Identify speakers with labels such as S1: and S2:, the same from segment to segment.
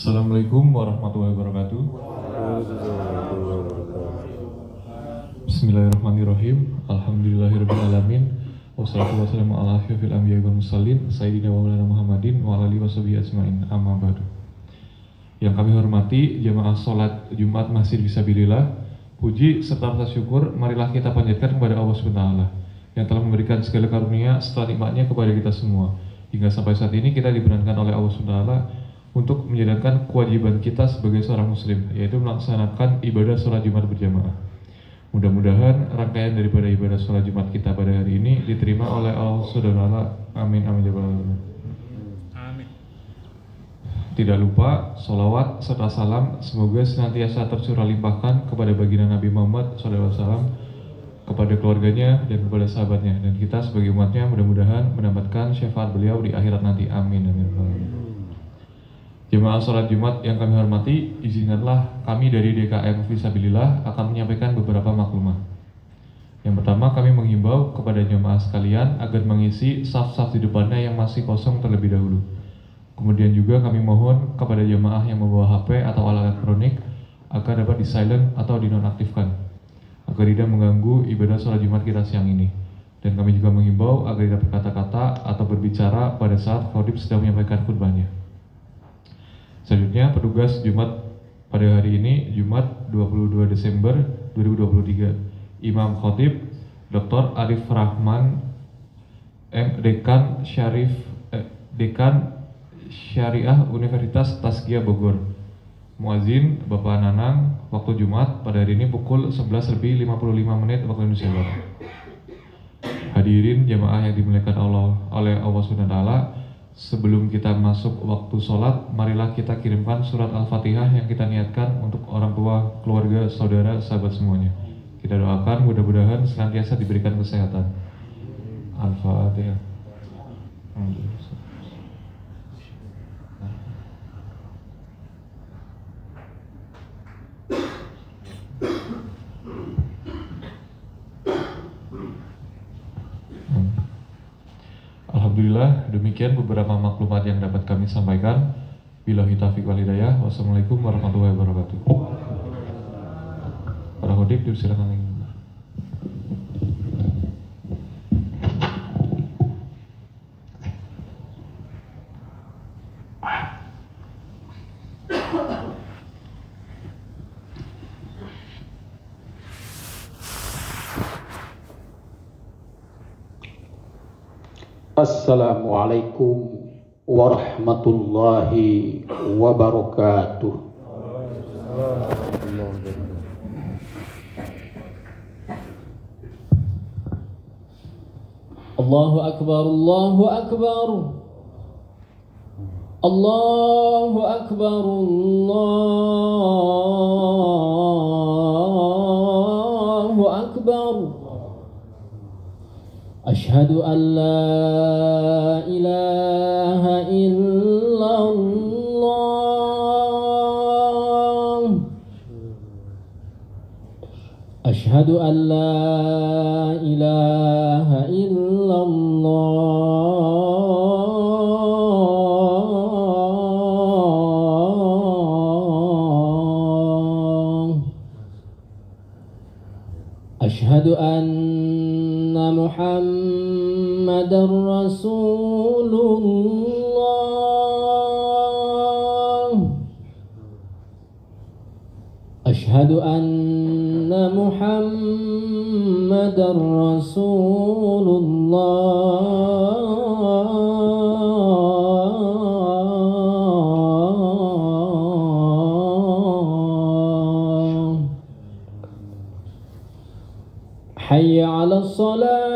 S1: Assalamualaikum warahmatullahi wabarakatuh. Bismillahirrahmanirrahim. Alhamdulillahirabbil alamin. Wassalatu wassalamu ala asyrofil anbiya'i wal mursalin sayyidina wa maulana Muhammadin wa ala alihi washabihi ajmain. Amma ba'du. Yang kami hormati jamaah salat Jumat Masjid Fisabilillah, puji serta rasa syukur marilah kita panjatkan kepada Allah Subhanahu wa taala yang telah memberikan segala karunia serta nikmatnya kepada kita semua. Hingga sampai saat ini kita dibenarkan oleh Allah Subhanahu wa taala untuk menjalankan kewajiban kita sebagai seorang muslim, yaitu melaksanakan ibadah sholat Jumat berjamaah. Mudah-mudahan rangkaian daripada ibadah sholat Jumat kita pada hari ini diterima oleh Allah Subhanahu wa taala. Amin amin ya rabbal alamin. Amin. Tidak lupa sholawat serta salam semoga senantiasa tercurah limpahkan kepada baginda Nabi Muhammad SAW, kepada keluarganya dan kepada sahabatnya, dan kita sebagai umatnya mudah-mudahan mendapatkan syafaat beliau di akhirat nanti. Amin amin ya rabbal alamin. Jemaah sholat Jumat yang kami hormati, izinkanlah kami dari DKM Fisabilillah akan menyampaikan beberapa maklumat. Yang pertama, kami menghimbau kepada jemaah sekalian agar mengisi saf-saf di depannya yang masih kosong terlebih dahulu. Kemudian juga kami mohon kepada jemaah yang membawa HP atau alat elektronik agar dapat di-silent atau dinonaktifkan, agar tidak mengganggu ibadah sholat Jumat kita siang ini. Dan kami juga menghimbau agar tidak berkata-kata atau berbicara pada saat khatib sedang menyampaikan khutbahnya. Selanjutnya, petugas Jumat pada hari ini, Jumat 22 Desember 2023, Imam Khatib Dr. Arif Rahman Dekan Syariah Universitas Tazkiyah Bogor. Muazin Bapak Nanang, waktu Jumat pada hari ini pukul 11.55 waktu Indonesia Barat. Hadirin jemaah yang dimuliakan oleh Allah Subhanahu wa taala, sebelum kita masuk waktu sholat, marilah kita kirimkan surat Al-Fatihah yang kita niatkan untuk orang tua, keluarga, saudara, sahabat semuanya. Kita doakan mudah-mudahan senantiasa diberikan kesehatan. Al-Fatihah. Alhamdulillah, demikian beberapa maklumat yang dapat kami sampaikan. Billahi taufiq wal hidayah. Wassalamualaikum warahmatullahi wabarakatuh. Para khatib dipersilakan lagi.
S2: Assalamualaikum warahmatullahi wabarakatuh.
S3: Allahu Akbar, Allahu Akbar, Allahu Akbar, Allahu Akbar. Ashhadu an la ilaha illallah. Ashhadu an la ilaha illallah. Ashhadu anna Muhammadar Rasulullah. Ashhadu anna Muhammadar Rasulullah. Hayya 'alas salah.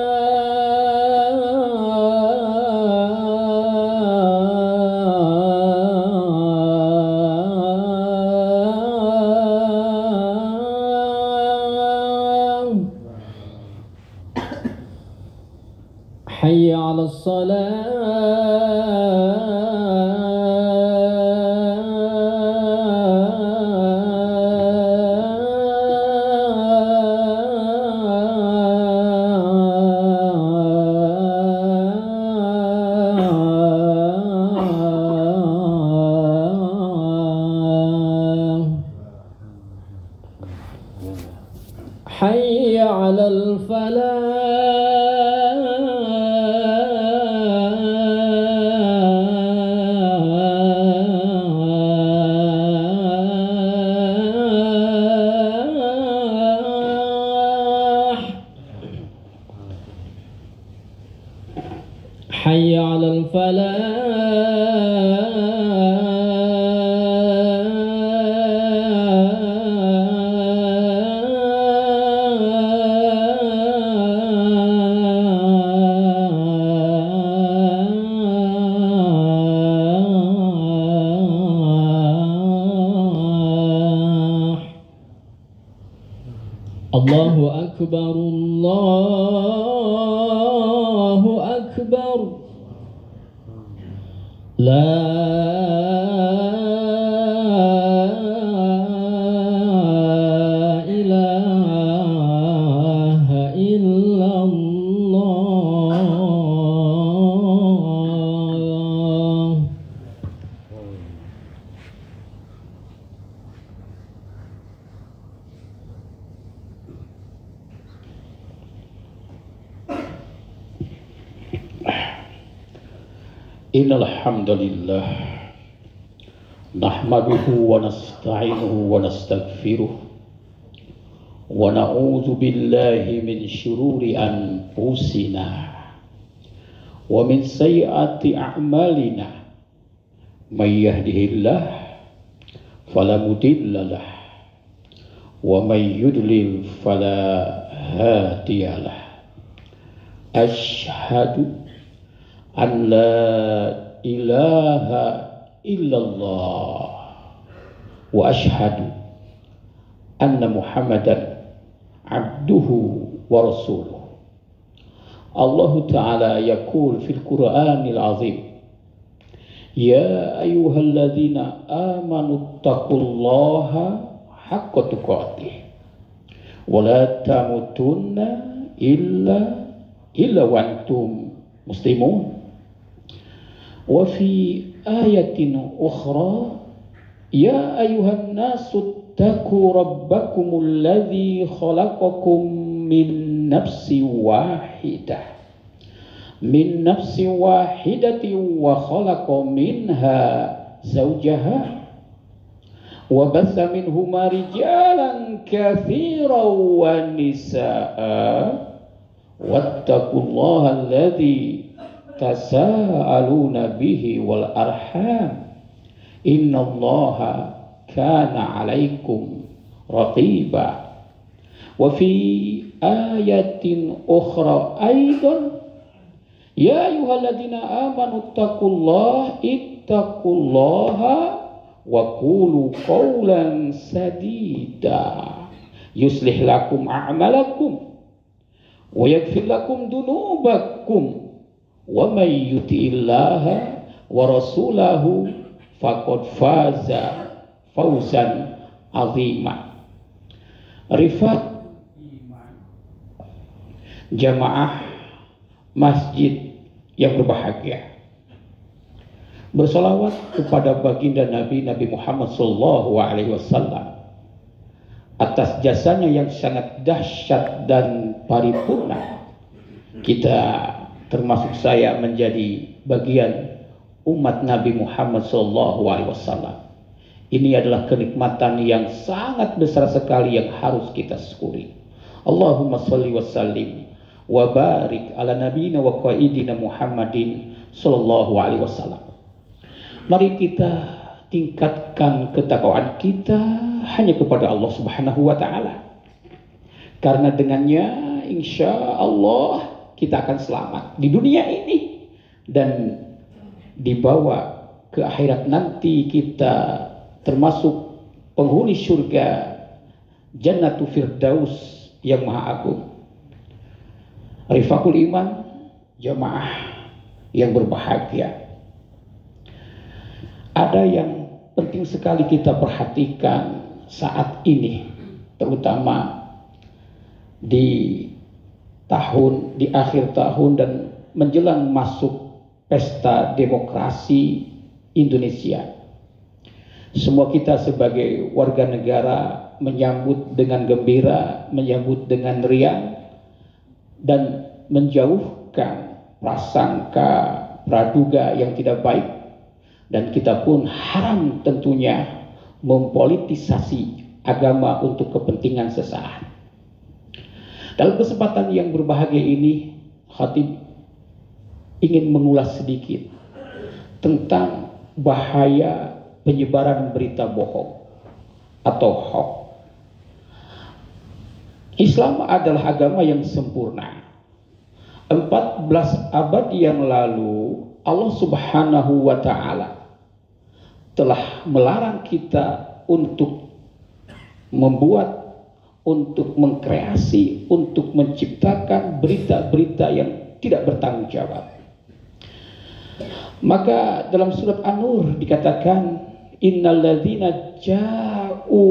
S3: Hayya 'alas salah. حي على الفلاح حي على الفلاح الله أكبر الله أكبر لا إله إلا الله
S2: Innal hamdalillah nahmaduhu wa nasta'inuhu wa nastaghfiruh wa na'udzu billahi min syururi anfusina wa min sayyiati a'malina may yahdihillah fala mudilla lah wa may yudlil fala hadiyalah. Asyhadu an la ilaha illallah wa ashhadu anna Muhammadan abduhu wa rasuluh. Allah Ta'ala yaqul fil Qur'anil azim, ya ayyuhalladzina amanu taqullaha haqqa tuqatih wa la tamutunna illa wa antum muslimun. وفي آية أخرى يا أيها الناس اتقوا ربكم الذي خلقكم من نفس واحدة وخلق منها زوجها وبث منهما رجالا كثيرا ونساء واتقوا الله الذي tasa'aluna bihi wal arham innallaha kana 'alaikum raqiba. Wa fi ayatin ukhra aidan ya ayyuhalladzina amanu ittaqullaha wa qulu qawlan sadida yuslih lakum a'malakum wa yaghfir lakum dunubakum wa may yuti'illaha wa rasulahu faqad faza fawzan azima. Rifat jamaah masjid yang berbahagia, bersolawat kepada baginda Nabi Muhammad SAW atas jasanya yang sangat dahsyat dan paripurna. Kita termasuk saya menjadi bagian umat Nabi Muhammad SAW. Ini adalah kenikmatan yang sangat besar sekali yang harus kita syukuri. Allahumma sholli wa sallim wa barik ala nabiyina wa qaidina Muhammadin sallallahu alaihi wasallam. Mari kita tingkatkan ketakwaan kita hanya kepada Allah Subhanahu wa taala. Karena dengannya insya Allah kita akan selamat di dunia ini, dan dibawa ke akhirat nanti kita termasuk penghuni surga Jannatul Firdaus yang maha agung. Rifaqul iman, jamaah yang berbahagia. Ada yang penting sekali kita perhatikan saat ini, terutama di akhir tahun dan menjelang masuk pesta demokrasi Indonesia. Semua kita sebagai warga negara menyambut dengan gembira, menyambut dengan riang, dan menjauhkan prasangka, praduga yang tidak baik. Dan kita pun haram tentunya mempolitisasi agama untuk kepentingan sesaat. Dalam kesempatan yang berbahagia ini, khatib ingin mengulas sedikit tentang bahaya penyebaran berita bohong atau hoax. Islam adalah agama yang sempurna. 14 abad yang lalu Allah Subhanahu wa ta'ala telah melarang kita untuk membuat, untuk mengkreasi, untuk menciptakan berita-berita yang tidak bertanggung jawab. Maka dalam surat An-Nur dikatakan, innalladzina ja'u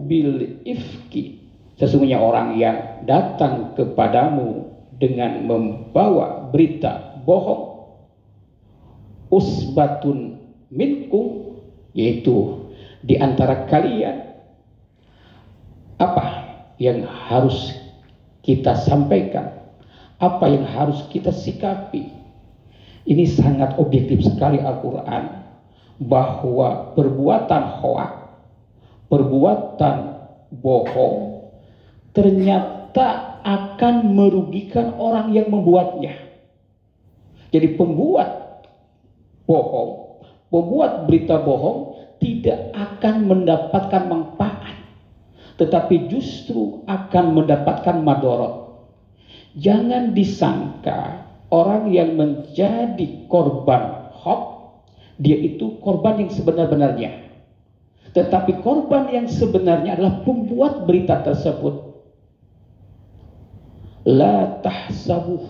S2: bil ifki, sesungguhnya orang yang datang kepadamu dengan membawa berita bohong, usbatun minkum, yaitu di antara kalian. Apa yang harus kita sampaikan, apa yang harus kita sikapi? Ini sangat objektif sekali Al-Quran, bahwa perbuatan hoak, perbuatan bohong ternyata akan merugikan orang yang membuatnya. Jadi pembuat bohong, pembuat berita bohong tidak akan mendapatkan manfaat, tetapi justru akan mendapatkan madorot. Jangan disangka orang yang menjadi korban hoax, dia itu korban yang sebenar-benarnya. Tetapi korban yang sebenarnya adalah pembuat berita tersebut. La tahsabuh,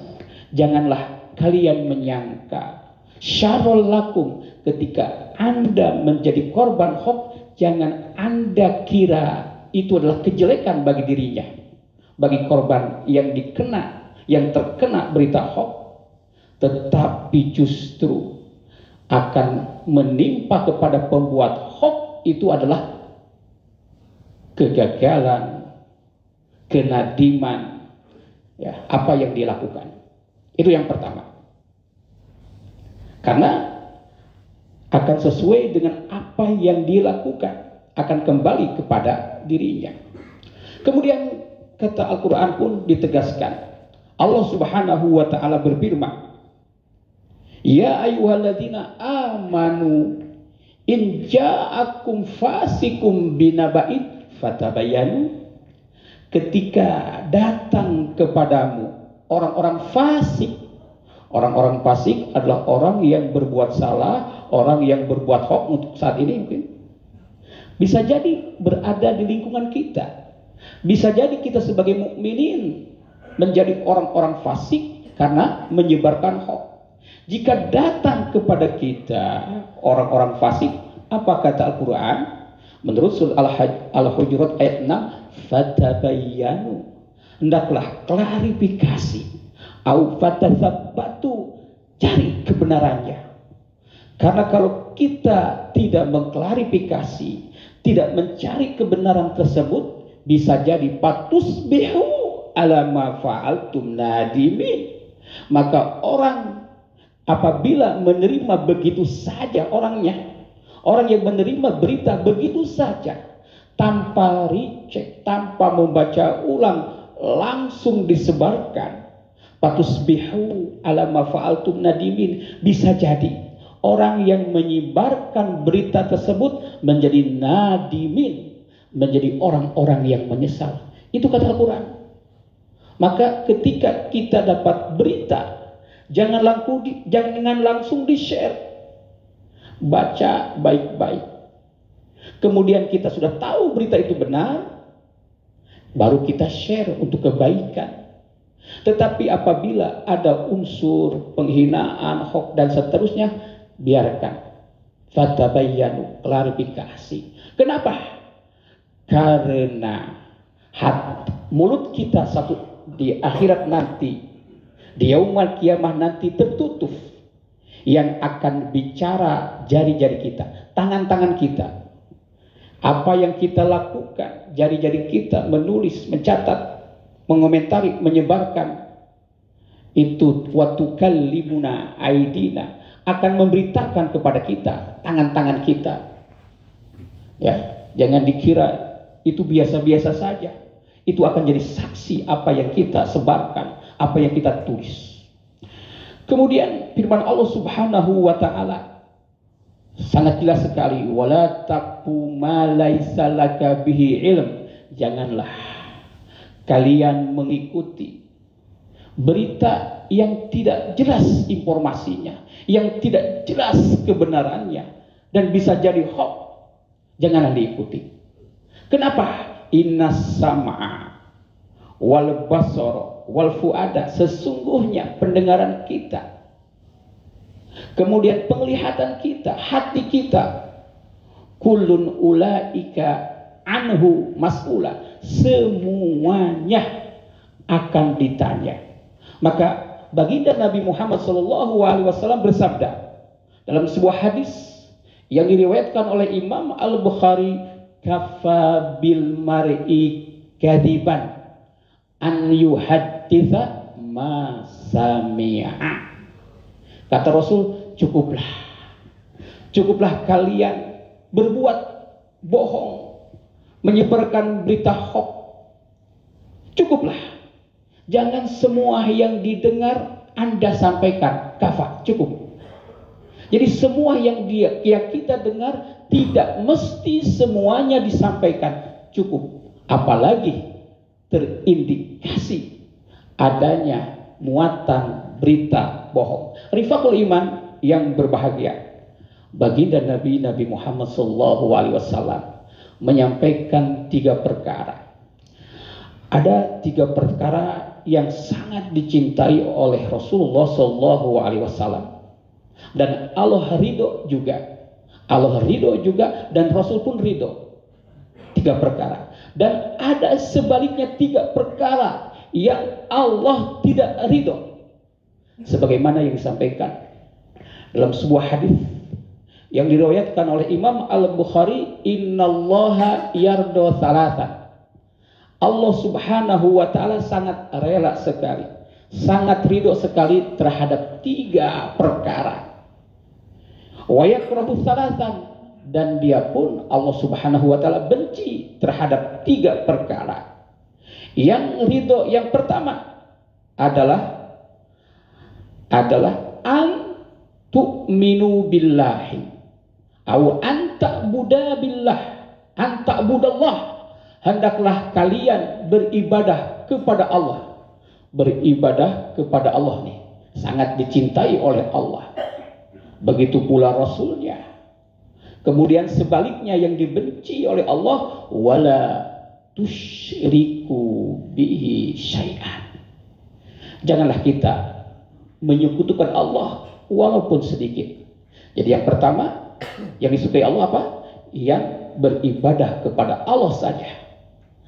S2: janganlah kalian menyangka, syarrul lakum, ketika Anda menjadi korban hoax, jangan Anda kira itu adalah kejelekan bagi dirinya, bagi korban yang terkena berita hoax, tetapi justru akan menimpa kepada pembuat hoax itu adalah kegagalan, kenadiman, ya, apa yang dia lakukan. Itu yang pertama. Karena akan sesuai dengan apa yang dia lakukan, akan kembali kepada dirinya. Kemudian kata Al-Quran pun ditegaskan, Allah Subhanahu wa ta'ala berfirman, ya ayyuhalladzina amanu in ja'akum fasikum binaba'in fatabayanu, ketika datang kepadamu orang-orang fasik. Orang-orang fasik adalah orang yang berbuat salah, orang yang berbuat hoax untuk saat ini mungkin. Bisa jadi berada di lingkungan kita. Bisa jadi kita sebagai mukminin menjadi orang-orang fasik karena menyebarkan hoax. Jika datang kepada kita orang-orang fasik, apa kata Al-Quran? Menurut surah Al-Hujurat ayat 6, fatabayyanu, hendaklah klarifikasi, au fatatsabbatu, cari kebenarannya. Karena kalau kita tidak mengklarifikasi, tidak mencari kebenaran tersebut, bisa jadi patusbihu ala ma fa'altum nadimin, maka orang apabila menerima begitu saja orangnya, orang yang menerima berita begitu saja tanpa recheck, tanpa membaca ulang, langsung disebarkan, patusbihu ala ma fa'altum nadimin, bisa jadi orang yang menyebarkan berita tersebut menjadi nadimin, menjadi orang-orang yang menyesal. Itu kata Al-Quran. Maka ketika kita dapat berita, jangan langsung di-share. Baca baik-baik. Kemudian kita sudah tahu berita itu benar, baru kita share untuk kebaikan. Tetapi apabila ada unsur penghinaan, hoax dan seterusnya, biarkan. Fatabayyanu, klarifikasi. Kenapa? Karena mulut kita satu di akhirat nanti, di yaumul kiamah nanti tertutup. Yang akan bicara jari-jari kita, tangan-tangan kita. Apa yang kita lakukan, jari-jari kita menulis, mencatat, mengomentari, menyebarkan, itu waktu kalimuna aidina, akan memberitakan kepada kita tangan-tangan kita. Ya, jangan dikira itu biasa-biasa saja. Itu akan jadi saksi apa yang kita sebarkan, apa yang kita tulis. Kemudian firman Allah Subhanahu wa taala sangat jelas sekali, wala taqfu ma laisa laka bihi ilm. Janganlah kalian mengikuti berita yang tidak jelas informasinya, yang tidak jelas kebenarannya, dan bisa jadi hoax. Janganlah diikuti. Kenapa? Innas sam'a wal basara wal fuada, sesungguhnya pendengaran kita, kemudian penglihatan kita, hati kita, kullun ulaika anhu mas'ula, semuanya akan ditanya. Maka baginda Nabi Muhammad SAW bersabda dalam sebuah hadis yang diriwayatkan oleh Imam Al-Bukhari, kafa bil mar'i kadiban an yuhadditha ma sami'a. Kata Rasul, cukuplah kalian berbuat bohong, menyebarkan berita hoax. Cukuplah. Jangan semua yang didengar Anda sampaikan. Kafa, cukup. Jadi semua yang kita dengar tidak mesti semuanya disampaikan. Cukup. Apalagi terindikasi adanya muatan berita bohong. Rifaqul iman yang berbahagia, baginda Nabi Muhammad SAW menyampaikan 3 perkara. Ada 3 perkara yang sangat dicintai oleh Rasulullah SAW, dan Allah ridho juga. Allah ridho juga dan Rasul pun ridho. 3 perkara. Dan ada sebaliknya 3 perkara yang Allah tidak ridho. Sebagaimana yang disampaikan dalam sebuah hadis yang diriwayatkan oleh Imam Al-Bukhari, innallaha yardo salasa. Allah Subhanahu wa taala sangat rela sekali, sangat ridho sekali terhadap 3 perkara. Wa yakrahu salasan, dan dia pun Allah Subhanahu wa taala benci terhadap 3 perkara. Yang ridho yang pertama adalah an tu'minu billahi au an ta'budu billah, an ta'budallah, hendaklah kalian beribadah kepada Allah. Beribadah kepada Allah nih sangat dicintai oleh Allah. Begitu pula Rasulnya. Kemudian sebaliknya yang dibenci oleh Allah, wala tusyriku bihi syai'an. Janganlah kita menyekutukan Allah walaupun sedikit. Jadi yang pertama yang disukai Allah apa? Yang beribadah kepada Allah saja.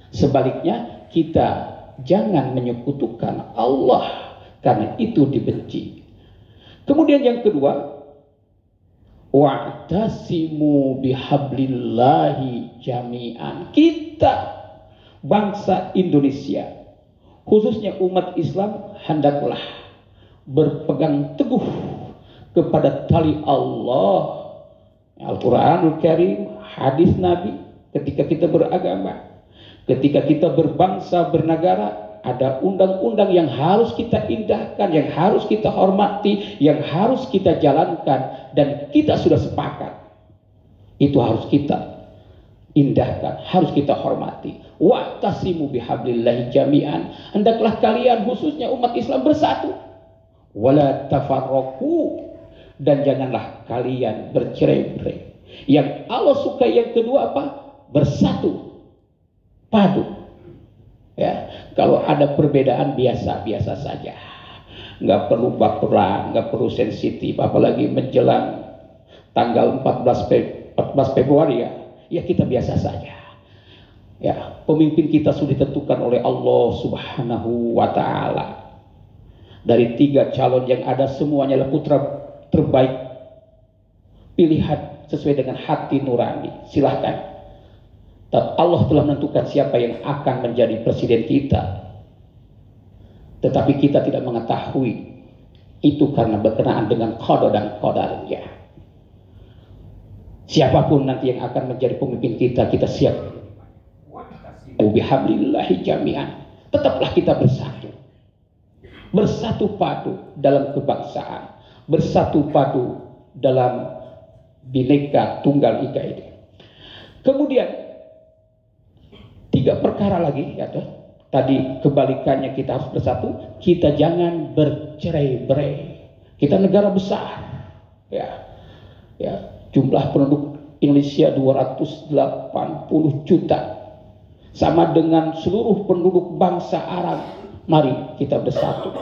S2: Sebaliknya kita jangan menyekutukan Allah, karena itu dibenci. Kemudian yang kedua, wa'tasimu bihablillahi jami'an. Kita bangsa Indonesia, khususnya umat Islam, hendaklah berpegang teguh kepada tali Allah, Al-Quranul Karim, hadis Nabi. Ketika kita beragama, ketika kita berbangsa, bernegara, ada undang-undang yang harus kita indahkan, yang harus kita hormati, yang harus kita jalankan, dan kita sudah sepakat. Itu harus kita indahkan, harus kita hormati. Wa'tasimu bihablillahi jami'an. Hendaklah kalian, khususnya umat Islam, bersatu. Wala tafarraqu, dan janganlah kalian bercerai-berai. Yang Allah suka yang kedua apa? Bersatu, padu. Ya, kalau ada perbedaan biasa-biasa saja, nggak perlu baperan, nggak perlu sensitif, apalagi menjelang tanggal 14 Februari ya kita biasa saja. Ya, pemimpin kita sudah ditentukan oleh Allah Subhanahu wa taala. Dari 3 calon yang ada, semuanya adalah putra terbaik, pilihan sesuai dengan hati nurani. Silahkan Allah telah menentukan siapa yang akan menjadi presiden kita. Tetapi kita tidak mengetahui itu karena berkenaan dengan qada dan qadarnya. Siapapun nanti yang akan menjadi pemimpin kita, kita siap. Bihablillahi jami'an. Tetaplah kita bersatu. Bersatu padu dalam kebangsaan. Bersatu padu dalam Bhinneka Tunggal Ika ini. Kemudian 3 perkara lagi ya toh. Tadi kebalikannya kita harus bersatu, kita jangan bercerai-berai. Kita negara besar. Ya, jumlah penduduk Indonesia 280 juta. Sama dengan seluruh penduduk bangsa Arab. Mari kita bersatu.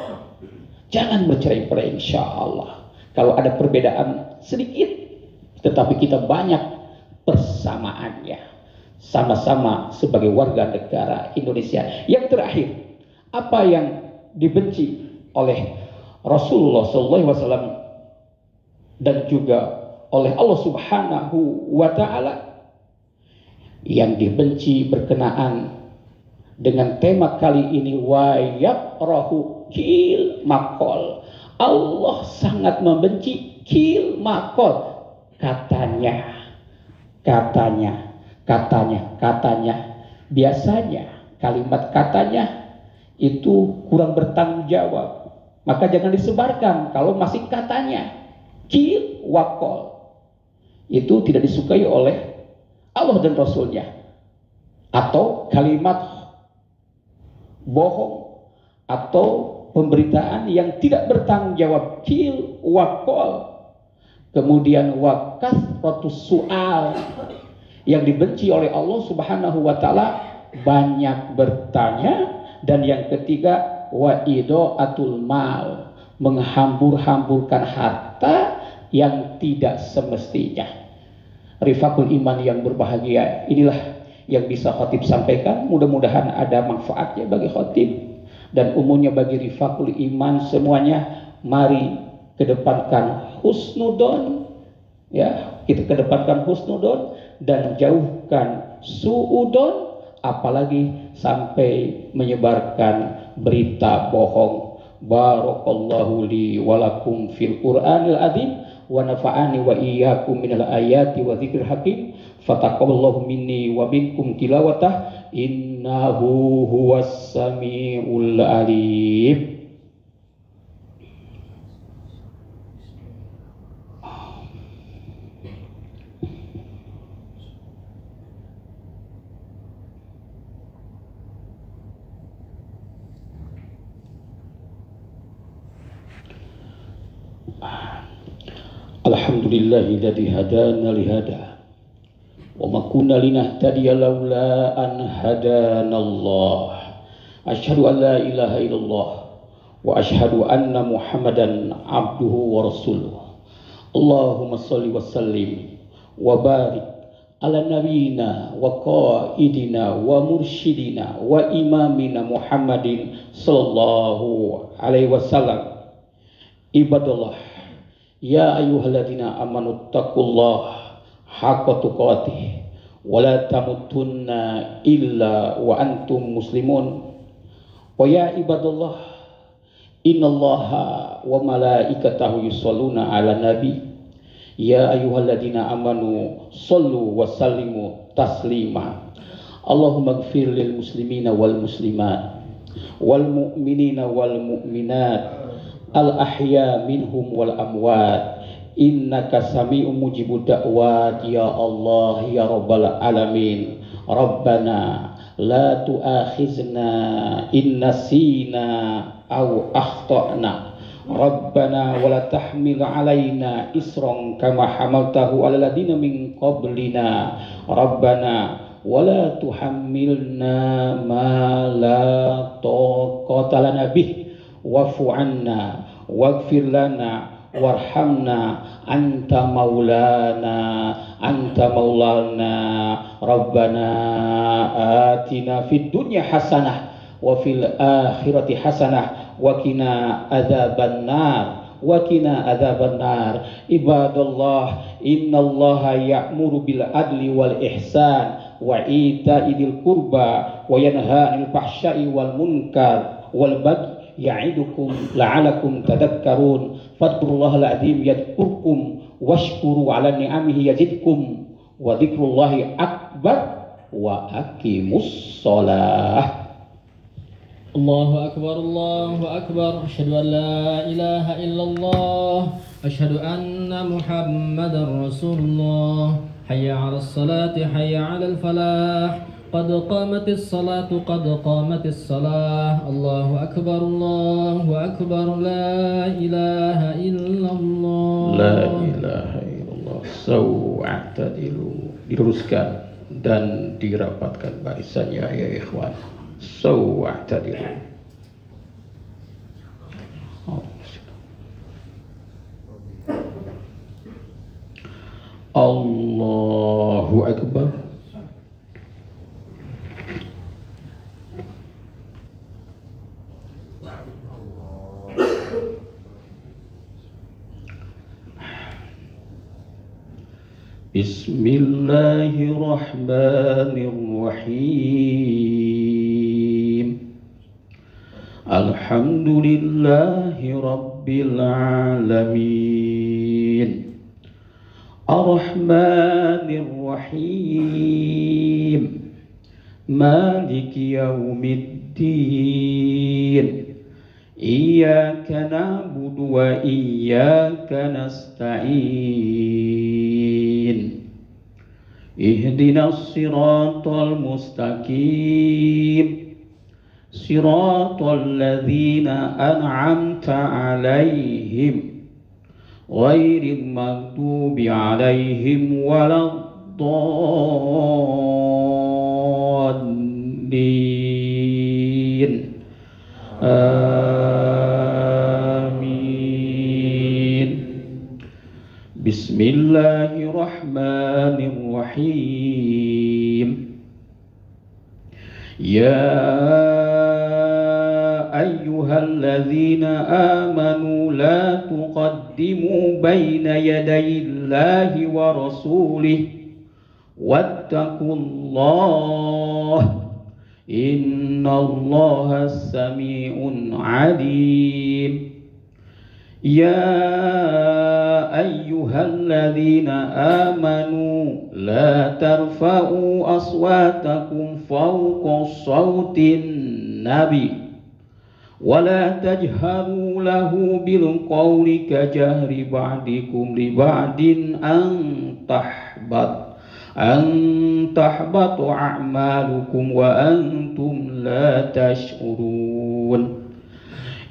S2: Jangan bercerai-berai insya Allah. Kalau ada perbedaan sedikit, tetapi kita banyak persamaannya. Sama-sama sebagai warga negara Indonesia. Yang terakhir, apa yang dibenci oleh Rasulullah SAW dan juga oleh Allah Subhanahu wa Ta'ala, yang dibenci berkenaan dengan tema kali ini, wa yakrahu kil makol. Allah sangat membenci kil makol. Katanya. Biasanya kalimat katanya itu kurang bertanggung jawab. Maka jangan disebarkan kalau masih katanya. Kil wakol. Itu tidak disukai oleh Allah dan Rasulnya. Atau kalimat bohong atau pemberitaan yang tidak bertanggung jawab. Kil wakol. Kemudian wakasratus su'al, yang dibenci oleh Allah Subhanahu wa Ta'ala, banyak bertanya. Dan yang ketiga, wa idaatul mal, menghambur-hamburkan harta yang tidak semestinya. Rifaqul iman yang berbahagia, inilah yang bisa khotib sampaikan. Mudah-mudahan ada manfaatnya bagi khotib dan umumnya bagi rifaqul iman semuanya. Mari kedepankan husnudon, ya, kita kedepankan husnudon dan jauhkan suudon, apalagi sampai menyebarkan berita bohong. Barakallahu li walakum fil Qur'anil azim wa nafa'ani wa iyyakum minal ayati wa dzikril hakim. Fataqabbalallahu minni wa minkum tilawatah, innahu huwas samiul alim. Alhamdulillahilladzi hadana lihada wa ma kunna linahtadiya laula an hadanallah. Asyhadu an la ilaha illallah wa asyhadu anna Muhammadan abduhu wa rasuluh. Allahumma shalli wa sallim wa barik ala nabiyyina wa qaidina wa mursyidina wa imamina Muhammadin sallallahu alaihi wasallam. Ibadallah, ya ayyuhalladzina amanu taqullaha haqqa tuqatih wa la tamutunna illa wa antum muslimun. Wa ya ibadallah, innallaha wa malaikatahu yusholluna 'alan nabi. Ya ayyuhalladzina amanu shallu wa sallimu taslima. Allahumma ighfir lil muslimina wal muslimat wal mu'minina wal mu'minat al-ahya minhum wal amwat, innaka sami'un mujibud da'wat ya Allah ya rabbal alamin. Rabbana la tu'akhizna in nasina aw akhtana. Rabbana wa la tahmil alaina isran kama hamaltahu ala ladina min qablina. Rabbana wa la tuhammilna ma la taqata lana bih wa'fu 'anna waghfir lana warhamna anta maulana Rabbana atina fid dunya hasanah wa fil akhirati hasanah wa qina adzabannar. Ibadallah, innallaha ya'muru bil adli wal ihsan wa ita'i dzil qurba wa yanha 'anil fahsya'i wal munkar wal baghi ya'idukum la'alakum tadhakkarun fadhkurullahal 'azim yadhkurkum washkuru 'ala ni'amihi yazidkum wa dzikrullahi akbar wa aqimus shalah.
S3: Allahu akbar, Allahu akbar. Asyhadu an la ilaha illallah, asyhadu anna Muhammadar Rasulullah. Hayya 'alas salati, hayya 'alal falah. Qad qamatis salatu, qad qamatis salah. Allahu akbar, Allahu akbar. La ilaha illallah.
S2: La ilaha illallah. Sawa'tadilu. Diluruskan dan dirapatkan barisannya ya ikhwan. Sawa'tadilu. Allahu akbar. Bismillahirrahmanirrahim. Alhamdulillahi rabbil alamin. Ar-Rahmanir-Rahim. Maliki yaumiddin. Iyyaka na'budu wa iyyaka nasta'in. Ihdinas siratal mustaqim. Siratal ladzina an'amta 'alaihim ghairil maghdubi 'alaihim waladdallin. Amin. Bismillahirrahmanirrahim. Ya ayyuhalladzina amanu la tuqaddimu baina yadayillahi wa rasulih wattaqullah innallaha sami'un 'alim. Ya ayyuhalladzina amanu la tarfa'u aswatakum fawqa sawtin nabi wa la tajharu lahu bil qawli kajahri ba'dikum li ba'din an tahbatu a'malukum wa antum la tash'urun.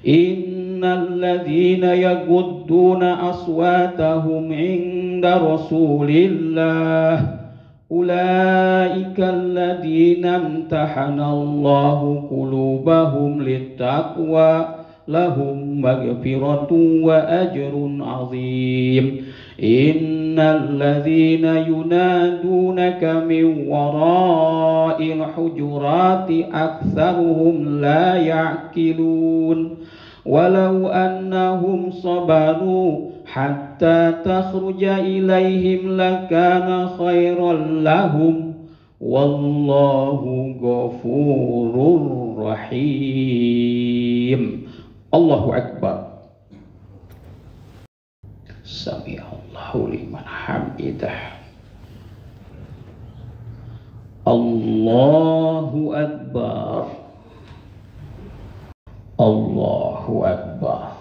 S2: Innalladzina yagudduna aswatahum 'inda rasulillah ulaika alladzina imtahanallahu qulubahum littaqwa lahum maghfiratun wa ajrun 'azim. Innalladzina yunadunaka min wara'il hujurati aktsaruhum la ya'qilun. Walau annahum sabaru hatta takhruja ilaihim lakana khairan lahum wallahu ghafurur rahim. Allahu akbar. Sami'allahu liman hamidah. Allahu akbar. Allahu akbar.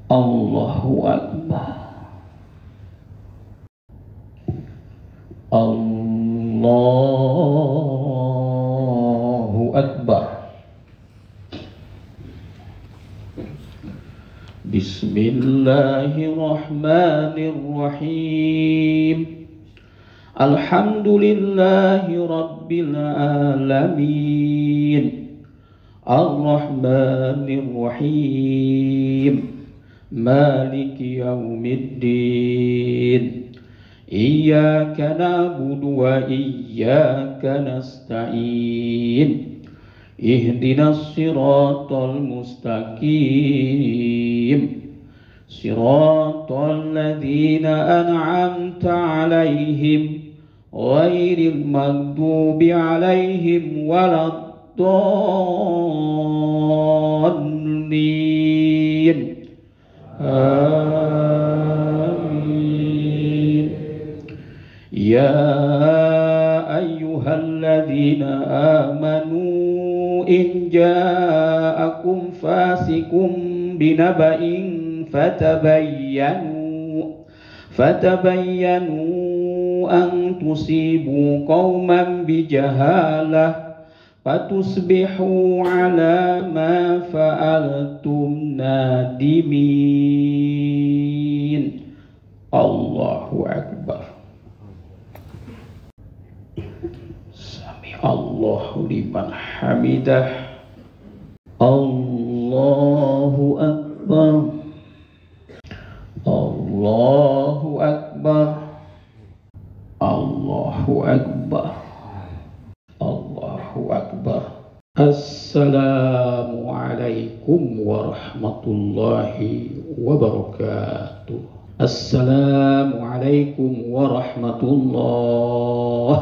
S2: Allahu akbar. Allahu akbar. Bismillahirrahmanirrahim. Alhamdulillahi rabbil alamin. Ar-Rahmanir-Rahim. Maliki yaumiddin. Iyyaka na'budu wa iyyaka nasta'in. Ihdinas siratal mustaqim. صراط الذين أنعمت عليهم غير المغضوب عليهم ولا الضالين آمين. يا أيها الذين آمنوا إن جاءكم فاسق بنبأ فتبينوا أن تصيبوا قوما بجهالة فتصبحوا على ما فعلتم نادمين. الله أكبر. سمع الله لمن حمده. الله أكبر. الله أكبر. الله أكبر. الله أكبر. السلام عليكم ورحمة الله وبركاته. السلام عليكم ورحمة الله